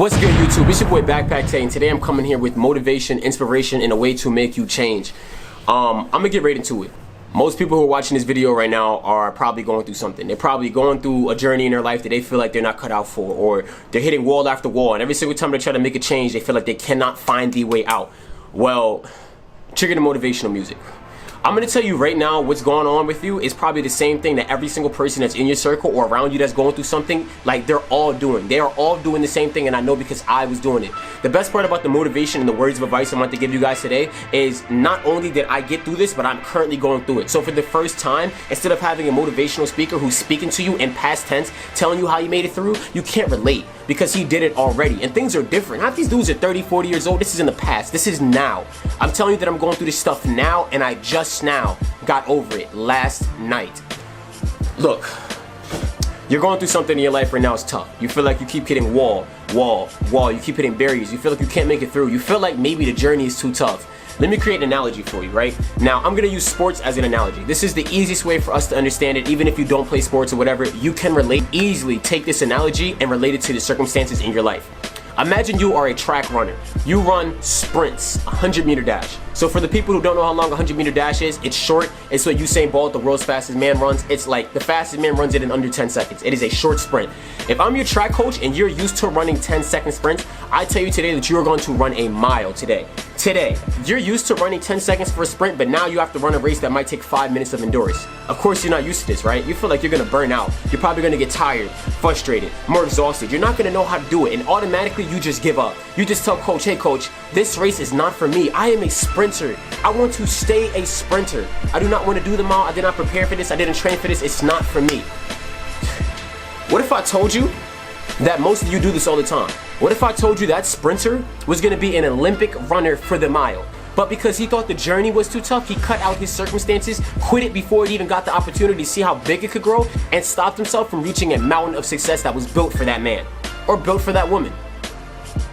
What's good, YouTube? It's your boy Backpack Tay, and today I'm coming here with motivation, inspiration, and a way to make you change. I'm gonna get right into it. Most people who are watching this video right now are probably going through something. They're probably going through a journey in their life that they feel like they're not cut out for, or they're hitting wall after wall, and every single time they try to make a change, they feel like they cannot find the way out. Well, trigger the motivational music. I'm gonna tell you right now what's going on with you is probably the same thing that every single person that's in your circle or around you that's going through something, like they're all doing. They are all doing the same thing, and I know because I was doing it. The best part about the motivation and the words of advice I want to give you guys today is not only did I get through this, but I'm currently going through it. So for the first time, instead of having a motivational speaker who's speaking to you in past tense, telling you how you made it through, you can't relate because he did it already. And things are different. Half these dudes are 30, 40 years old. This is in the past. This is now. I'm telling you that I'm going through this stuff now, and I just now got over it last night. Look, you're going through something in your life right now. It's tough. You feel like you keep hitting wall. You keep hitting barriers. You feel like you can't make it through. You feel like maybe the journey is too tough. Let me create an analogy for you, right? Now, I'm gonna use sports as an analogy. This is the easiest way for us to understand it. Even if you don't play sports or whatever, you can relate easily. Take this analogy and relate it to the circumstances in your life. Imagine you are a track runner. You run sprints, 100-meter dash. So for the people who don't know how long a 100-meter dash is, it's short. It's what Usain Bolt, the world's fastest man, runs. It's like the fastest man runs it in under 10 seconds. It is a short sprint. If I'm your track coach and you're used to running 10-second sprints, I tell you today that you are going to run a mile today. Today, you're used to running 10 seconds for a sprint, but now you have to run a race that might take 5 minutes of endurance. Of course, you're not used to this, right? You feel like you're gonna burn out. You're probably gonna get tired, frustrated, more exhausted. You're not gonna know how to do it, and automatically you just give up. You just tell coach, hey coach, this race is not for me. I am a sprinter. I want to stay a sprinter. I do not want to do the mile. I did not prepare for this. I didn't train for this. It's not for me. What if I told you that most of you do this all the time? What if I told you that sprinter was going to be an Olympic runner for the mile? But because he thought the journey was too tough, he cut out his circumstances, quit it before it even got the opportunity to see how big it could grow, and stopped himself from reaching a mountain of success that was built for that man, or built for that woman.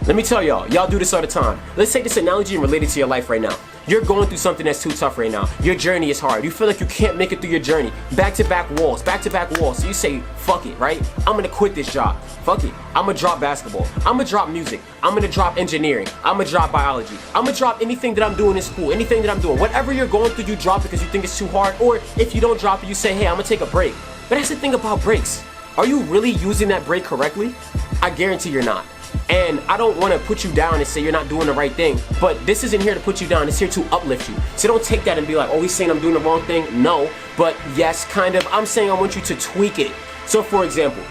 Let me tell y'all do this all the time. Let's take this analogy and relate it to your life right now. You're going through something that's too tough right now. Your journey is hard. You feel like you can't make it through your journey. Back-to-back walls. So you say, fuck it, right? I'm gonna quit this job. Fuck it. I'm gonna drop basketball. I'm gonna drop music. I'm gonna drop engineering. I'm gonna drop biology. I'm gonna drop anything that I'm doing in school, anything that I'm doing. Whatever you're going through, you drop it because you think it's too hard. Or if you don't drop it, you say, hey, I'm gonna take a break. But that's the thing about breaks. Are you really using that break correctly? I guarantee you're not. And I don't want to put you down and say you're not doing the right thing, but this isn't here to put you down, it's here to uplift you. So don't take that and be like, oh, he's saying I'm doing the wrong thing. No, but yes, kind of. I'm saying I want you to tweak it. So for example,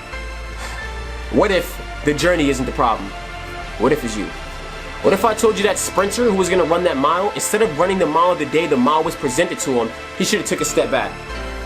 what if the journey isn't the problem? What if it's you? What if I told you that sprinter who was going to run that mile, instead of running the mile the day the mile was presented to him, he should have took a step back.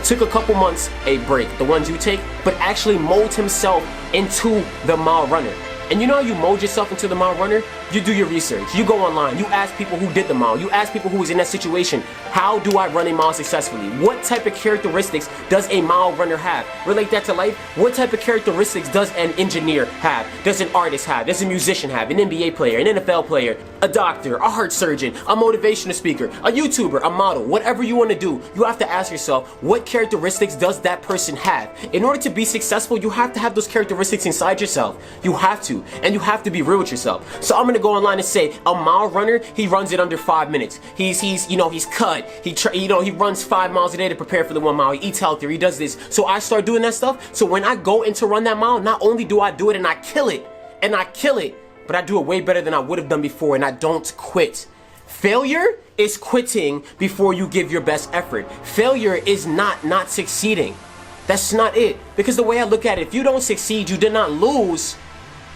Took a couple months, a break, the ones you take, but actually mold himself into the mile runner. And you know how you mold yourself into the mile runner? You do your research. You go online. You ask people who did the mile. You ask people who was in that situation. How do I run a mile successfully? What type of characteristics does a mile runner have? Relate that to life. What type of characteristics does an engineer have? Does an artist have? Does a musician have? An NBA player, an NFL player, a doctor, a heart surgeon, a motivational speaker, a YouTuber, a model, whatever you want to do, you have to ask yourself, what characteristics does that person have? In order to be successful, you have to have those characteristics inside yourself. You have to. And you have to be real with yourself. So I'm gonna go online and say a mile runner, he runs it under 5 minutes. He's cut. He runs 5 miles a day to prepare for the 1 mile. He eats healthier. He does this. So I start doing that stuff. So when I go in to run that mile, not only do I do it and I kill it, but I do it way better than I would have done before, and I don't quit. Failure is quitting before you give your best effort. Failure is not succeeding. That's not it. Because the way I look at it, if you don't succeed, you did not lose.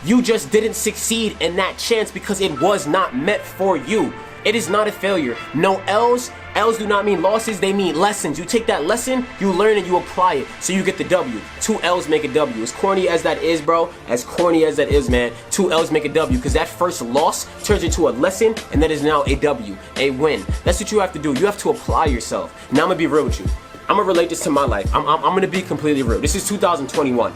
You just didn't succeed in that chance because it was not meant for you. It is not a failure. No L's. L's do not mean losses, they mean lessons. You take that lesson, you learn and you apply it, so you get the W. 2 L's make a W. As corny as that is, bro, as corny as that is, man, 2 L's make a W, because that first loss turns into a lesson, and that is now a W, a win. That's what you have to do. You have to apply yourself. Now I'm gonna be real with you. I'm gonna relate this to my life. I'm gonna be completely real. This is 2021.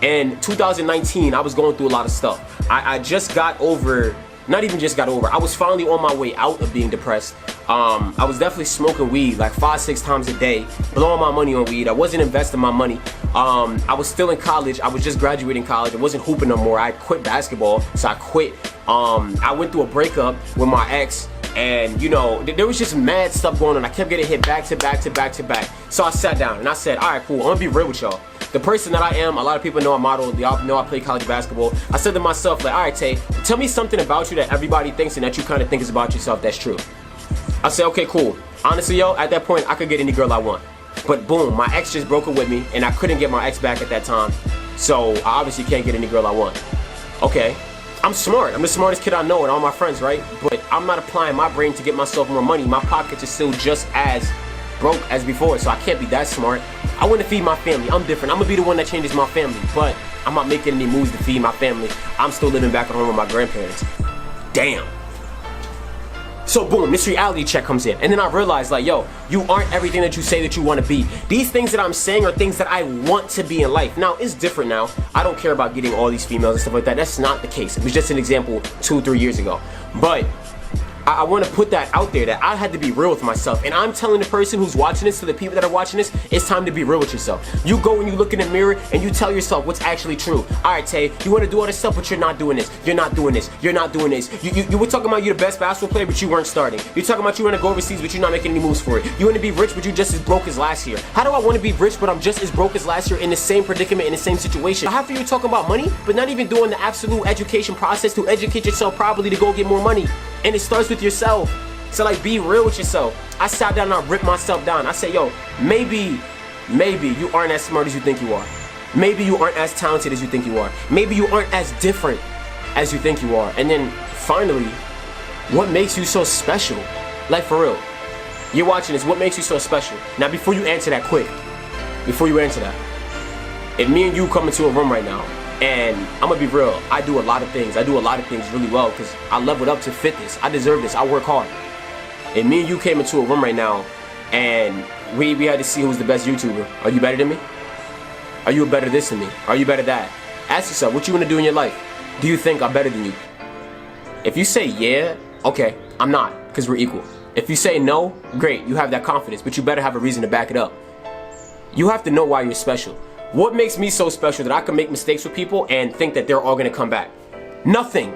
And 2019, I was going through a lot of stuff. I just got over, not even just got over, I was finally on my way out of being depressed. I was definitely smoking weed like 5-6 times a day, blowing my money on weed. I wasn't investing my money. I was still in college. I was just graduating college. I wasn't hooping no more. I quit basketball, so I quit. I went through a breakup with my ex, and you know, there was just mad stuff going on. I kept getting hit back to back to back to back. So I sat down and I said, all right, cool, I'm gonna be real with y'all. The person that I am, a lot of people know I model, y'all know I play college basketball. I said to myself, like, all right, Tay, tell me something about you that everybody thinks and that you kind of think is about yourself that's true. I said, okay, cool. Honestly, yo, at that point, I could get any girl I want. But boom, my ex just broke up with me, and I couldn't get my ex back at that time. So I obviously can't get any girl I want. Okay, I'm smart. I'm the smartest kid I know and all my friends, right? But I'm not applying my brain to get myself more money. My pockets are still just as broke as before, so I can't be that smart. I want to feed my family. I'm different. I'm gonna be the one that changes my family, but I'm not making any moves to feed my family. I'm still living back at home with my grandparents. Damn. So boom, this reality check comes in, and then I realized, like, yo, you aren't everything that you say that you want to be. These things that I'm saying are things that I want to be in life. Now, it's different now. I don't care about getting all these females and stuff like that. That's not the case. It was just an example 2-3 years ago. But I want to put that out there, that I had to be real with myself. And I'm telling the person who's watching this, to the people that are watching this, it's time to be real with yourself. You go and you look in the mirror and you tell yourself what's actually true. All right, Tay, you want to do all this stuff, but you're not doing this. You're not doing this. You're not doing this. You were talking about you're the best basketball player, but you weren't starting. You're talking about you want to go overseas, but you're not making any moves for it. You want to be rich, but you're just as broke as last year. How do I want to be rich, but I'm just as broke as last year in the same predicament, in the same situation? Half of you talking about money, but not even doing the absolute education process to educate yourself properly to go get more money. And it starts with yourself. So like, be real with yourself. I sat down and I ripped myself down. I said, yo, maybe you aren't as smart as you think you are. Maybe you aren't as talented as you think you are. Maybe you aren't as different as you think you are. And then finally, what makes you so special? Like, for real. You're watching this, what makes you so special? Now, before you answer that quick, if me and you come into a room right now, and I'm gonna be real, I do a lot of things. I do a lot of things really well because I leveled up to fit this. I deserve this. I work hard. And me and you came into a room right now, and we had to see who's the best YouTuber. Are you better than me? Are you better this than me? Are you better that? Ask yourself, what you want to do in your life? Do you think I'm better than you? If you say yeah, okay, I'm not, because we're equal. If you say no, great, you have that confidence, but you better have a reason to back it up. You have to know why you're special. What makes me so special that I can make mistakes with people and think that they're all gonna come back? Nothing.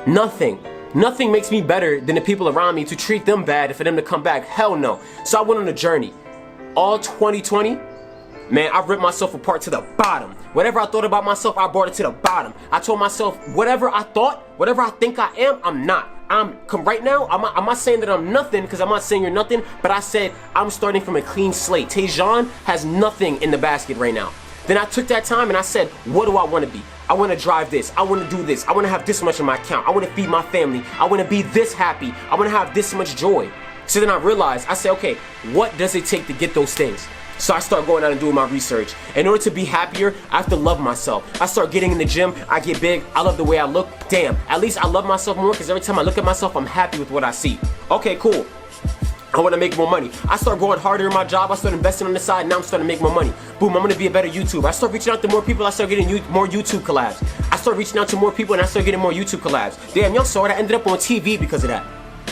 Nothing makes me better than the people around me to treat them bad and for them to come back. Hell no. So I went on a journey. All 2020, man, I ripped myself apart to the bottom. Whatever I thought about myself, I brought it to the bottom. I told myself, whatever I think I am, I'm not. Right now, I'm not saying that I'm nothing, because I'm not saying you're nothing, but I said I'm starting from a clean slate. Tajon has nothing in the basket right now. Then I took that time and I said, what do I want to be? I want to drive this. I want to do this. I want to have this much in my account. I want to feed my family. I want to be this happy. I want to have this much joy. So then I realized, I said, okay, what does it take to get those things? So I start going out and doing my research. In order to be happier, I have to love myself. I start getting in the gym. I get big. I love the way I look. Damn, at least I love myself more, because every time I look at myself, I'm happy with what I see. Okay, cool. I want to make more money. I start going harder in my job. I start investing on the side. Now I'm starting to make more money. Boom, I'm going to be a better YouTuber. I start reaching out to more people. I start getting more YouTube collabs. I start reaching out to more people and I start getting more YouTube collabs. Damn, y'all saw it. I ended up on TV because of that.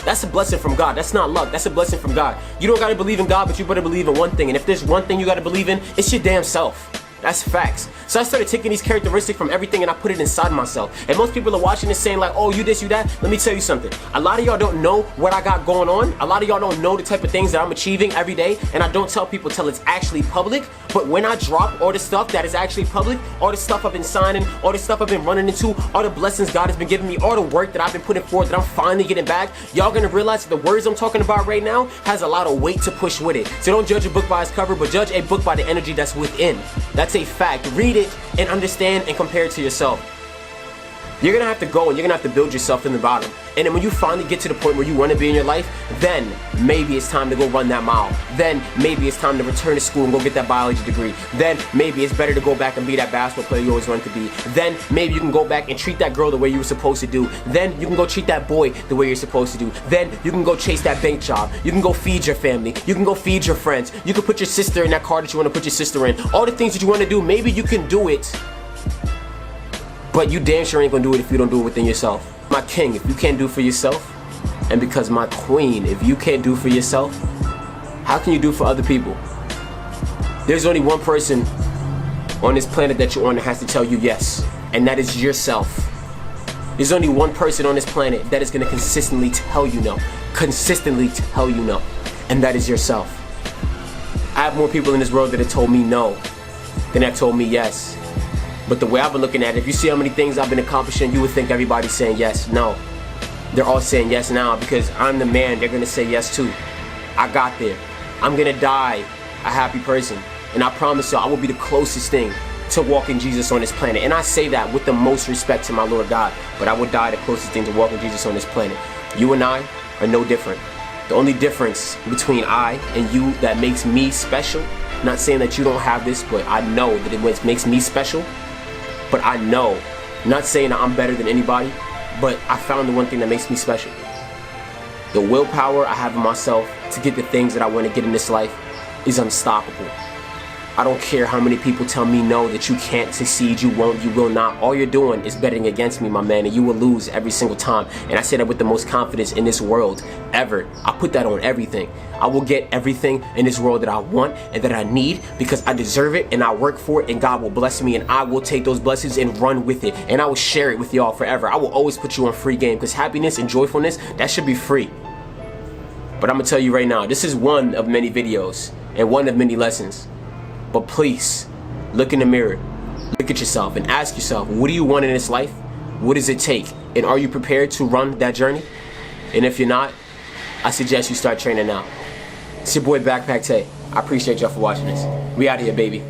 That's a blessing from God. That's not luck. That's a blessing from God. You don't got to believe in God, but you better believe in one thing. And if there's one thing you got to believe in, it's your damn self. That's facts. So I started taking these characteristics from everything and I put it inside myself. And most people are watching this saying like, oh, you this, you that. Let me tell you something. A lot of y'all don't know what I got going on. A lot of y'all don't know the type of things that I'm achieving every day. And I don't tell people till it's actually public. But when I drop all the stuff that is actually public, all the stuff I've been signing, all the stuff I've been running into, all the blessings God has been giving me, all the work that I've been putting forth that I'm finally getting back, y'all gonna realize that the words I'm talking about right now has a lot of weight to push with it. So don't judge a book by its cover, but judge a book by the energy that's within. That's a fact. Read it and understand and compare it to yourself. You're gonna have to go and you're gonna have to build yourself from the bottom. And then when you finally get to the point where you want to be in your life, then maybe it's time to go run that mile. Then maybe it's time to return to school and go get that biology degree. Then maybe it's better to go back and be that basketball player you always wanted to be. Then maybe you can go back and treat that girl the way you were supposed to do. Then you can go treat that boy the way you're supposed to do. Then you can go chase that bank job. You can go feed your family. You can go feed your friends. You can put your sister in that car that you want to put your sister in. All the things that you want to do, maybe you can do it. But you damn sure ain't gonna do it if you don't do it within yourself. My king, if you can't do it for yourself, and because my queen, if you can't do for yourself, how can you do for other people? There's only one person on this planet that you're on that has to tell you yes, and that is yourself. There's only one person on this planet that is going to consistently tell you no. Consistently tell you no. And that is yourself. I have more people in this world that have told me no than have told me yes. But the way I've been looking at it, if you see how many things I've been accomplishing, you would think everybody's saying yes. No. They're all saying yes now because I'm the man they're going to say yes to. I got there. I'm going to die a happy person. And I promise you, I will be the closest thing to walking Jesus on this planet. And I say that with the most respect to my Lord God. But I would die the closest thing to walking Jesus on this planet. You and I are no different. The only difference between I and you that makes me special, not saying that you don't have this, but I know that it makes me special. But I know, not saying that I'm better than anybody, but I found the one thing that makes me special. The willpower I have in myself to get the things that I want to get in this life is unstoppable. I don't care how many people tell me no, that you can't succeed, you won't, you will not. All you're doing is betting against me, my man, and you will lose every single time. And I say that with the most confidence in this world ever. I put that on everything. I will get everything in this world that I want and that I need because I deserve it and I work for it, and God will bless me, and I will take those blessings and run with it, and I will share it with y'all forever. I will always put you on free game because happiness and joyfulness, that should be free. But I'm gonna tell you right now, this is one of many videos and one of many lessons. But please, look in the mirror, look at yourself and ask yourself, what do you want in this life? What does it take? And are you prepared to run that journey? And if you're not, I suggest you start training now. It's your boy Backpack Tay. I appreciate y'all for watching this. We out here, baby.